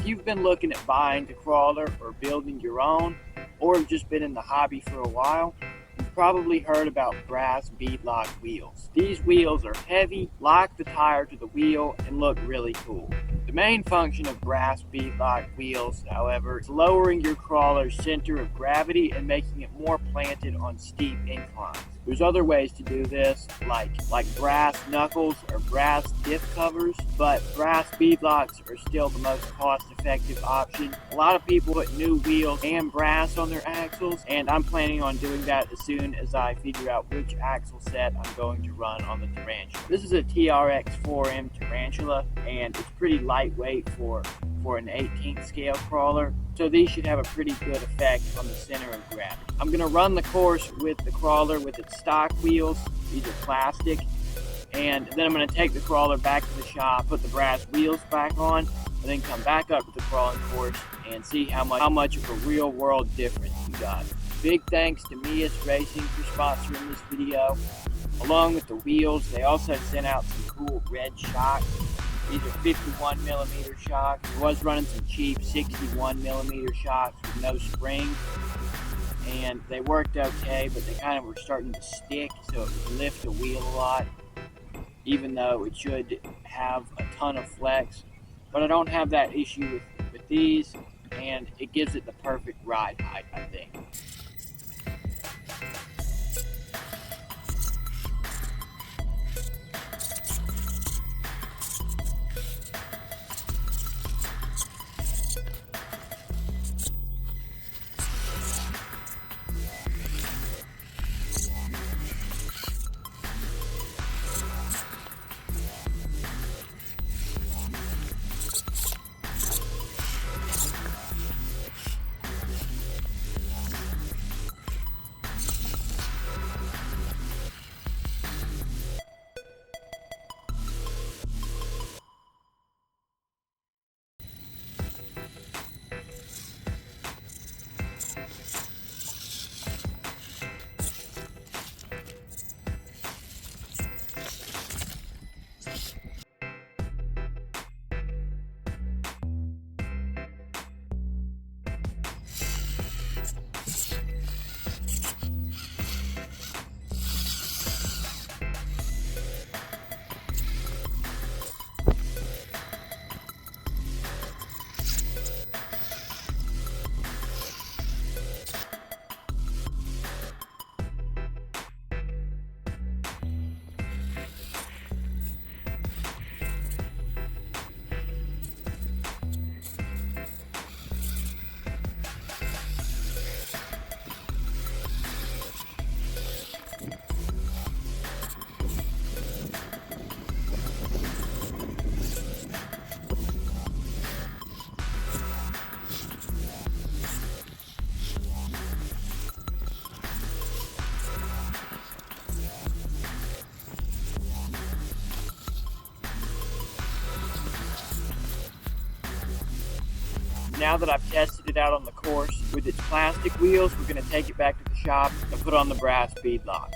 If you've been looking at buying the crawler or building your own, or have just been in the hobby for a while, you've probably heard about brass beadlock wheels. These wheels are heavy, lock the tire to the wheel, and look really cool. The main function of brass beadlock wheels, however, is lowering your crawler's center of gravity and making it more planted on steep inclines. There's other ways to do this, like brass knuckles or brass diff covers, but brass beadlocks are still the most cost-effective option. A lot of people put new wheels and brass on their axles, and I'm planning on doing that as soon as I figure out which axle set I'm going to run on the Tarantula. This is a TRX 4M Tarantula, and it's pretty lightweight for an 18th scale crawler, so these should have a pretty good effect on the center of gravity. I'm going to run the course with the crawler with its stock wheels. These are plastic, and then I'm going to take the crawler back to the shop, put the brass wheels back on, and then come back up to the crawling course and see how much of a real world difference we got. Big thanks to Meus Racing for sponsoring this video. Along with the wheels, they also sent out some cool red shocks. These are 51mm shocks. I was running some cheap 61mm shocks with no springs, and they worked okay, but they kind of were starting to stick, so it would lift the wheel a lot, even though it should have a ton of flex. But I don't have that issue with these, and it gives it the perfect ride height, I think. Now that I've tested it out on the course with its plastic wheels, we're going to take it back to the shop and put on the brass beadlocks.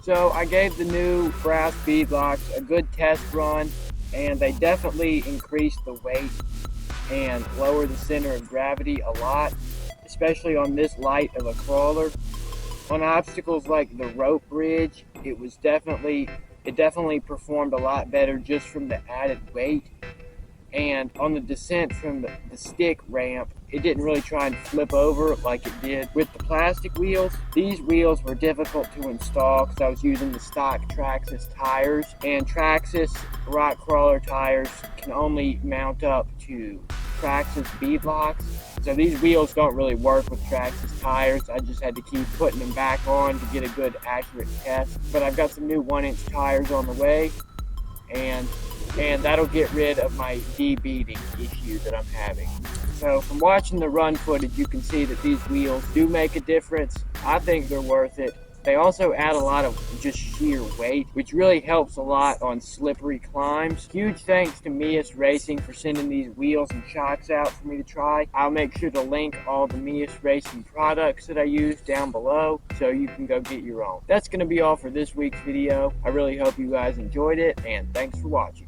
So I gave the new brass beadlocks a good test run, and they definitely increased the weight and lower the center of gravity a lot, especially on this light of a crawler. On obstacles like the rope bridge, it definitely performed a lot better just from the added weight. And on the descent from the stick ramp, it didn't really try and flip over like it did with the plastic wheels. These wheels were difficult to install because I was using the stock Traxxas tires, and Traxxas rock crawler tires can only mount up to Traxxas beadlocks. So these wheels don't really work with Traxxas tires. I just had to keep putting them back on to get a good accurate test. But I've got some new 1-inch tires on the way, and that'll get rid of my de-beading issue that I'm having. So from watching the run footage, you can see that these wheels do make a difference. I think they're worth it. They also add a lot of just sheer weight, which really helps a lot on slippery climbs. Huge thanks to Meus Racing for sending these wheels and shocks out for me to try. I'll make sure to link all the Meus Racing products that I use down below so you can go get your own. That's going to be all for this week's video. I really hope you guys enjoyed it, and thanks for watching.